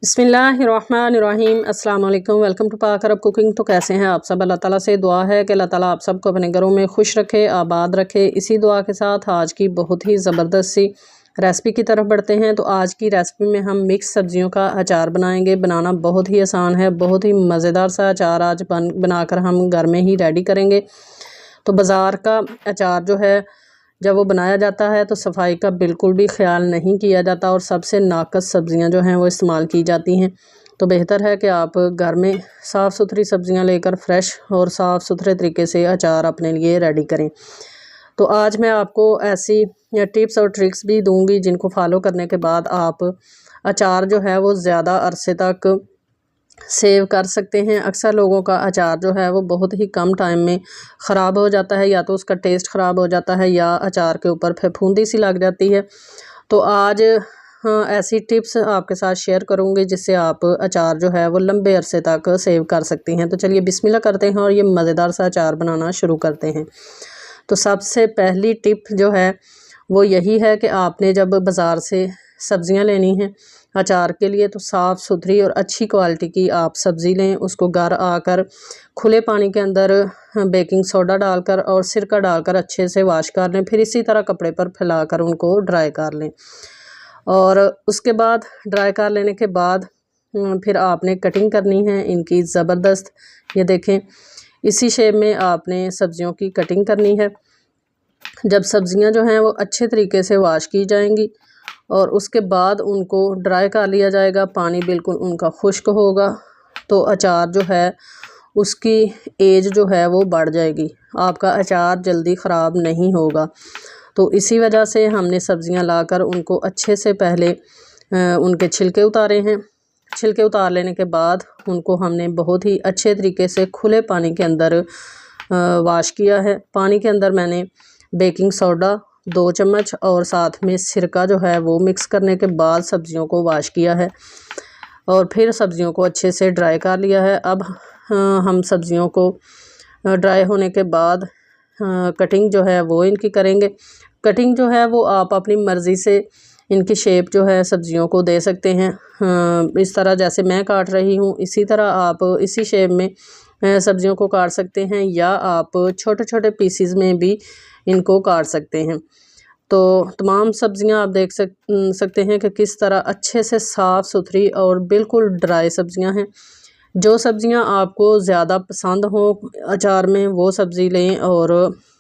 बिस्मिल्लाहिर्रहमानिर्रहीम अस्सलाम वालेकुम। वेलकम टू पाक अरब कुकिंग। तो कैसे हैं आप सब? अल्लाह ताला से दुआ है कि अल्लाह ताला आप सबको अपने घरों में खुश रखे, आबाद रखे। इसी दुआ के साथ आज की बहुत ही ज़बरदस्त सी रेसिपी की तरफ बढ़ते हैं। तो आज की रेसिपी में हम मिक्स सब्जियों का अचार बनाएंगे। बनाना बहुत ही आसान है, बहुत ही मज़ेदार सा अचार आज बनाकर हम घर में ही रेडी करेंगे। तो बाज़ार का अचार जो है जब वो बनाया जाता है तो सफाई का बिल्कुल भी ख्याल नहीं किया जाता और सबसे नाकस सब्ज़ियां जो हैं वो इस्तेमाल की जाती हैं। तो बेहतर है कि आप घर में साफ़ सुथरी सब्ज़ियां लेकर फ्रेश और साफ़ सुथरे तरीके से अचार अपने लिए रेडी करें। तो आज मैं आपको ऐसी टिप्स और ट्रिक्स भी दूंगी जिनको फॉलो करने के बाद आप अचार जो है वो ज़्यादा अरसे तक सेव कर सकते हैं। अक्सर लोगों का अचार जो है वो बहुत ही कम टाइम में ख़राब हो जाता है, या तो उसका टेस्ट ख़राब हो जाता है या अचार के ऊपर फफूंदी सी लग जाती है। तो आज ऐसी टिप्स आपके साथ शेयर करूंगी जिससे आप अचार जो है वो लंबे अरसे तक सेव कर सकती हैं। तो चलिए बिस्मिल्लाह करते हैं और ये मज़ेदार सा अचार बनाना शुरू करते हैं। तो सबसे पहली टिप जो है वो यही है कि आपने जब बाज़ार से सब्ज़ियां लेनी हैं अचार के लिए तो साफ़ सुथरी और अच्छी क्वालिटी की आप सब्ज़ी लें। उसको घर आकर खुले पानी के अंदर बेकिंग सोडा डालकर और सिरका डालकर अच्छे से वॉश कर लें। फिर इसी तरह कपड़े पर फैलाकर उनको ड्राई कर लें और उसके बाद ड्राई कर लेने के बाद फिर आपने कटिंग करनी है इनकी ज़बरदस्त। ये देखें, इसी शेप में आपने सब्ज़ियों की कटिंग करनी है। जब सब्ज़ियां जो हैं वो अच्छे तरीके से वॉश की जाएंगी और उसके बाद उनको ड्राई कर लिया जाएगा, पानी बिल्कुल उनका खुश्क होगा, तो अचार जो है उसकी एज जो है वो बढ़ जाएगी, आपका अचार जल्दी ख़राब नहीं होगा। तो इसी वजह से हमने सब्ज़ियां लाकर उनको अच्छे से पहले उनके छिलके उतारे हैं। छिलके उतार लेने के बाद उनको हमने बहुत ही अच्छे तरीके से खुले पानी के अंदर वॉश किया है। पानी के अंदर मैंने बेकिंग सोडा 2 चम्मच और साथ में सिरका जो है वो मिक्स करने के बाद सब्ज़ियों को वॉश किया है और फिर सब्ज़ियों को अच्छे से ड्राई कर लिया है। अब हम सब्ज़ियों को ड्राई होने के बाद कटिंग जो है वो इनकी करेंगे। कटिंग जो है वो आप अपनी मर्ज़ी से इनकी शेप जो है सब्ज़ियों को दे सकते हैं। इस तरह जैसे मैं काट रही हूँ इसी तरह आप इसी शेप में सब्ज़ियों को काट सकते हैं, या आप छोटे छोटे पीसीज में भी इनको काट सकते हैं। तो तमाम सब्ज़ियां आप देख सकते हैं कि किस तरह अच्छे से साफ़ सुथरी और बिल्कुल ड्राई सब्ज़ियां हैं। जो सब्ज़ियां आपको ज़्यादा पसंद हो अचार में वो सब्ज़ी लें और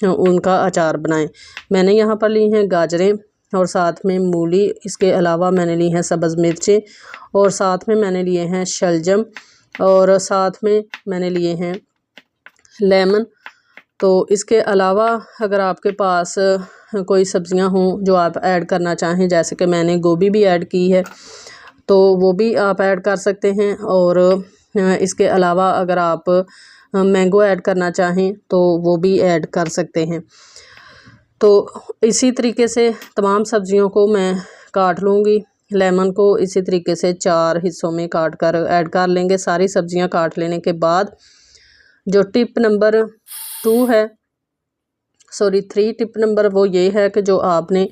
उनका अचार बनाएं। मैंने यहाँ पर ली हैं गाजरें और साथ में मूली, इसके अलावा मैंने ली हैं सब्ज़ मिर्चें और साथ में मैंने लिए हैं शलजम और साथ में मैंने लिए हैं लेमन। तो इसके अलावा अगर आपके पास कोई सब्ज़ियां हों जो आप ऐड करना चाहें, जैसे कि मैंने गोभी भी ऐड की है तो वो भी आप ऐड कर सकते हैं। और इसके अलावा अगर आप मैंगो ऐड करना चाहें तो वो भी ऐड कर सकते हैं। तो इसी तरीके से तमाम सब्ज़ियों को मैं काट लूँगी। लेमन को इसी तरीके से 4 हिस्सों में काट कर ऐड कर लेंगे। सारी सब्ज़ियां काट लेने के बाद जो टिप नंबर 3 टिप नंबर वो ये है कि जो आपने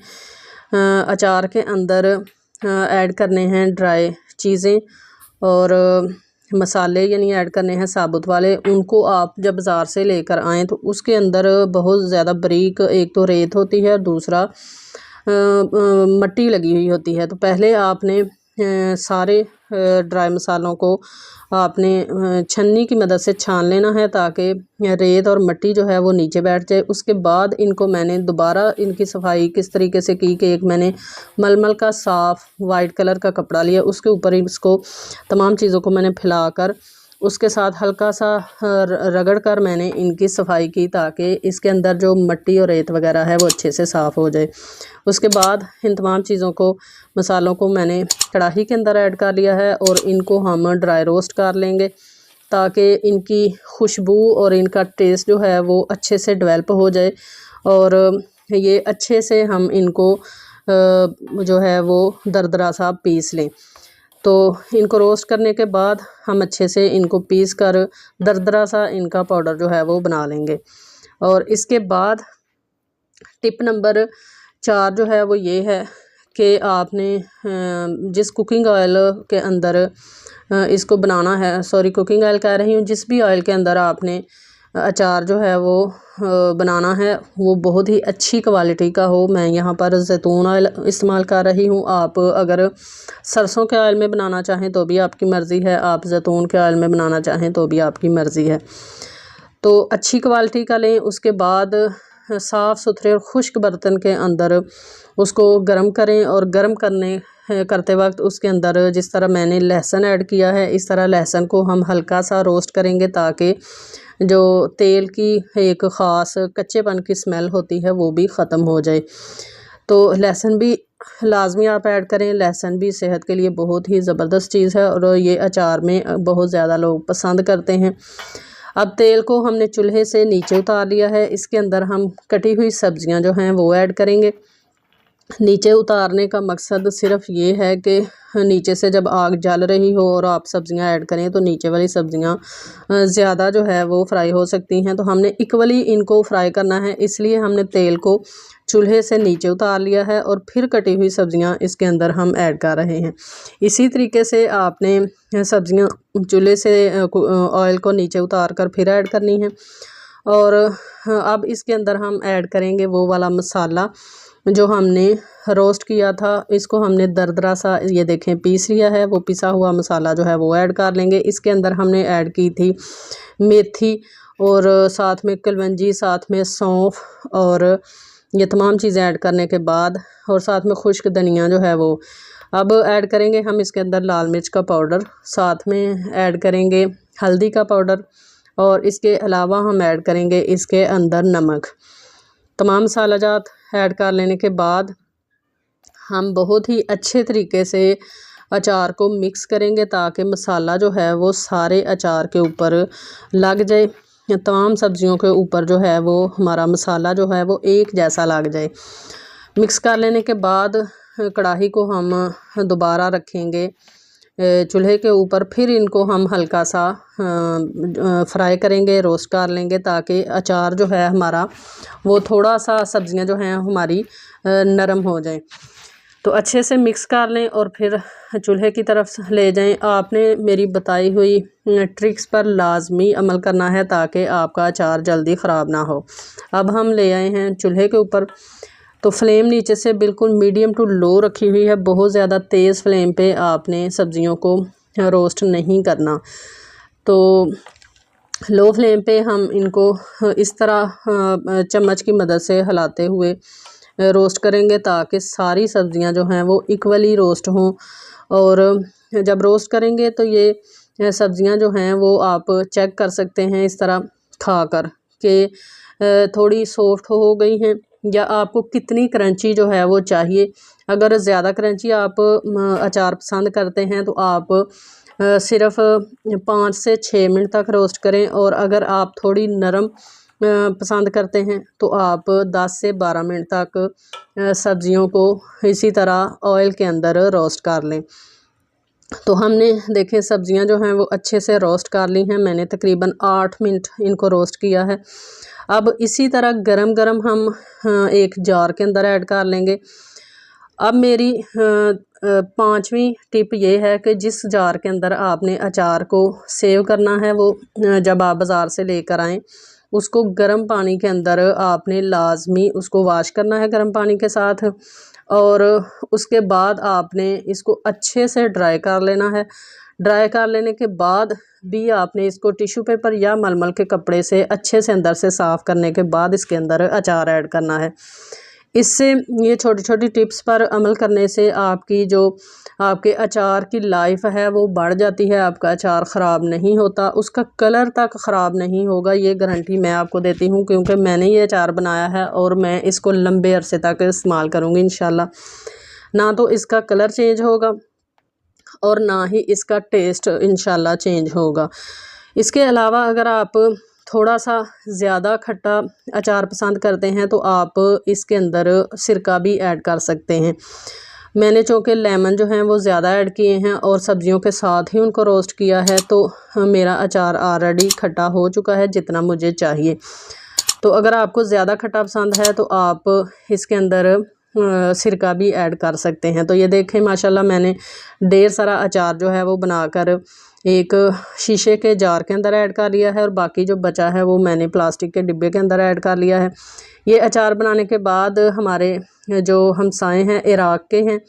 अचार के अंदर ऐड करने हैं ड्राई चीज़ें और मसाले यानी ऐड करने हैं साबुत वाले। उनको आप जब बाज़ार से लेकर आएँ तो उसके अंदर बहुत ज़्यादा बारीक एक तो रेत होती है, दूसरा मिट्टी लगी हुई होती है। तो पहले आपने सारे ड्राई मसालों को आपने छन्नी की मदद से छान लेना है ताकि रेत और मिट्टी जो है वो नीचे बैठ जाए। उसके बाद इनको मैंने दोबारा इनकी सफाई किस तरीके से की कि एक मैंने मलमल का साफ़ वाइट कलर का कपड़ा लिया, उसके ऊपर इसको तमाम चीज़ों को मैंने फैलाकर उसके साथ हल्का सा रगड़ कर मैंने इनकी सफाई की ताकि इसके अंदर जो मिट्टी और रेत वगैरह है वो अच्छे से साफ़ हो जाए। उसके बाद इन तमाम चीज़ों को मसालों को मैंने कढ़ाई के अंदर ऐड कर लिया है और इनको हम ड्राई रोस्ट कर लेंगे ताकि इनकी खुशबू और इनका टेस्ट जो है वो अच्छे से डेवलप हो जाए और ये अच्छे से हम इनको जो है वो दरदरा सा पीस लें। तो इनको रोस्ट करने के बाद हम अच्छे से इनको पीस कर दरदरा सा इनका पाउडर जो है वो बना लेंगे। और इसके बाद टिप नंबर 4 जो है वो ये है कि आपने जिस कुकिंग ऑयल के अंदर इसको बनाना है, सॉरी कुकिंग ऑयल कह रही हूँ, जिस भी ऑयल के अंदर आपने अचार जो है वो बनाना है वो बहुत ही अच्छी क्वालिटी का हो। मैं यहाँ पर जैतून ऑयल इस्तेमाल कर रही हूँ। आप अगर सरसों के ऑयल में बनाना चाहें तो भी आपकी मर्ज़ी है, आप जैतून के ऑयल में बनाना चाहें तो भी आपकी मर्ज़ी है। तो अच्छी क्वालिटी का लें। उसके बाद साफ़ सुथरे और खुश्क बर्तन के अंदर उसको गर्म करें और गर्म करते वक्त उसके अंदर जिस तरह मैंने लहसुन ऐड किया है, इस तरह लहसुन को हम हल्का सा रोस्ट करेंगे ताकि जो तेल की एक ख़ास कच्चेपन की स्मेल होती है वो भी ख़त्म हो जाए। तो लहसुन भी लाजमी आप ऐड करें। लहसुन भी सेहत के लिए बहुत ही ज़बरदस्त चीज़ है और ये अचार में बहुत ज़्यादा लोग पसंद करते हैं। अब तेल को हमने चूल्हे से नीचे उतार लिया है। इसके अंदर हम कटी हुई सब्ज़ियां जो हैं वो ऐड करेंगे। नीचे उतारने का मकसद सिर्फ ये है कि नीचे से जब आग जल रही हो और आप सब्ज़ियां ऐड करें तो नीचे वाली सब्ज़ियां ज़्यादा जो है वो फ्राई हो सकती हैं। तो हमने इक्वली इनको फ्राई करना है, इसलिए हमने तेल को चूल्हे से नीचे उतार लिया है और फिर कटी हुई सब्ज़ियां इसके अंदर हम ऐड कर रहे हैं। इसी तरीके से आपने सब्ज़ियां चूल्हे से ऑयल को नीचे उतार कर फिर ऐड करनी है। और अब इसके अंदर हम ऐड करेंगे वो वाला मसाला जो हमने रोस्ट किया था। इसको हमने दरदरा सा ये देखें पीस लिया है। वो पिसा हुआ मसाला जो है वो ऐड कर लेंगे। इसके अंदर हमने ऐड की थी मेथी और साथ में कलवंजी, साथ में सौंफ, और ये तमाम चीज़ें ऐड करने के बाद और साथ में खुश्क धनिया जो है वो अब ऐड करेंगे हम इसके अंदर लाल मिर्च का पाउडर, साथ में ऐड करेंगे हल्दी का पाउडर और इसके अलावा हम ऐड करेंगे इसके अंदर नमक। तमाम मसाला जात ऐड कर लेने के बाद हम बहुत ही अच्छे तरीके से अचार को मिक्स करेंगे ताकि मसाला जो है वो सारे अचार के ऊपर लग जाए। तमाम सब्जियों के ऊपर जो है वो हमारा मसाला जो है वो एक जैसा लग जाए। मिक्स कर लेने के बाद कढ़ाई को हम दोबारा रखेंगे चूल्हे के ऊपर। फिर इनको हम हल्का सा फ्राई करेंगे, रोस्ट कर लेंगे ताकि अचार जो है हमारा वो थोड़ा सा सब्ज़ियां जो हैं हमारी नरम हो जाएं। तो अच्छे से मिक्स कर लें और फिर चूल्हे की तरफ ले जाएं। आपने मेरी बताई हुई ट्रिक्स पर लाजमी अमल करना है ताकि आपका अचार जल्दी ख़राब ना हो। अब हम ले आए हैं चूल्हे के ऊपर। तो फ्लेम नीचे से बिल्कुल मीडियम टू लो रखी हुई है। बहुत ज़्यादा तेज़ फ्लेम पे आपने सब्ज़ियों को रोस्ट नहीं करना। तो लो फ्लेम पे हम इनको इस तरह चम्मच की मदद से हिलाते हुए रोस्ट करेंगे ताकि सारी सब्ज़ियां जो हैं वो इक्वली रोस्ट हों। और जब रोस्ट करेंगे तो ये सब्ज़ियां जो हैं वो आप चेक कर सकते हैं इस तरह खा कर कि थोड़ी सॉफ्ट हो गई हैं या आपको कितनी क्रंची जो है वो चाहिए। अगर ज़्यादा क्रंची आप अचार पसंद करते हैं तो आप सिर्फ़ 5 से 6 मिनट तक रोस्ट करें, और अगर आप थोड़ी नरम पसंद करते हैं तो आप 10 से 12 मिनट तक सब्ज़ियों को इसी तरह ऑयल के अंदर रोस्ट कर लें। तो हमने देखें सब्ज़ियां जो हैं वो अच्छे से रोस्ट कर ली हैं। मैंने तकरीबन 8 मिनट इनको रोस्ट किया है। अब इसी तरह गरम गरम हम एक जार के अंदर ऐड कर लेंगे। अब मेरी 5वीं टिप ये है कि जिस जार के अंदर आपने अचार को सेव करना है वो जब आप बाज़ार से लेकर आएँ उसको गर्म पानी के अंदर आपने लाजमी उसको वॉश करना है गर्म पानी के साथ, और उसके बाद आपने इसको अच्छे से ड्राई कर लेना है। ड्राई कर लेने के बाद भी आपने इसको टिश्यू पेपर या मलमल के कपड़े से अच्छे से अंदर से साफ़ करने के बाद इसके अंदर अचार ऐड करना है। इससे ये छोटी छोटी टिप्स पर अमल करने से आपकी जो आपके अचार की लाइफ है वो बढ़ जाती है। आपका अचार ख़राब नहीं होता, उसका कलर तक ख़राब नहीं होगा, ये गारंटी मैं आपको देती हूँ क्योंकि मैंने ये अचार बनाया है और मैं इसको लंबे अरसे तक इस्तेमाल करूँगी इंशाल्लाह। ना तो इसका कलर चेंज होगा और ना ही इसका टेस्ट इंशाल्लाह चेंज होगा। इसके अलावा अगर आप थोड़ा सा ज़्यादा खट्टा अचार पसंद करते हैं तो आप इसके अंदर सिरका भी ऐड कर सकते हैं। मैंने चूँकि लेमन जो हैं वो ज़्यादा ऐड किए हैं और सब्जियों के साथ ही उनको रोस्ट किया है तो मेरा अचार ऑलरेडी खट्टा हो चुका है जितना मुझे चाहिए। तो अगर आपको ज़्यादा खट्टा पसंद है तो आप इसके अंदर सिरका भी ऐड कर सकते हैं। तो ये देखें माशाल्लाह मैंने ढेर सारा अचार जो है वो बनाकर एक शीशे के जार के अंदर ऐड कर लिया है और बाकी जो बचा है वो मैंने प्लास्टिक के डिब्बे के अंदर ऐड कर लिया है। ये अचार बनाने के बाद हमारे जो हमसाए हैं इराक़ के हैं,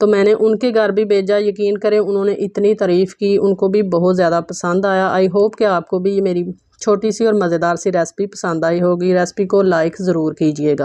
तो मैंने उनके घर भी भेजा। यकीन करें उन्होंने इतनी तारीफ़ की, उनको भी बहुत ज़्यादा पसंद आया। आई होप कि आपको भी ये मेरी छोटी सी और मज़ेदार सी रेसिपी पसंद आई होगी। रेसिपी को लाइक ज़रूर कीजिएगा।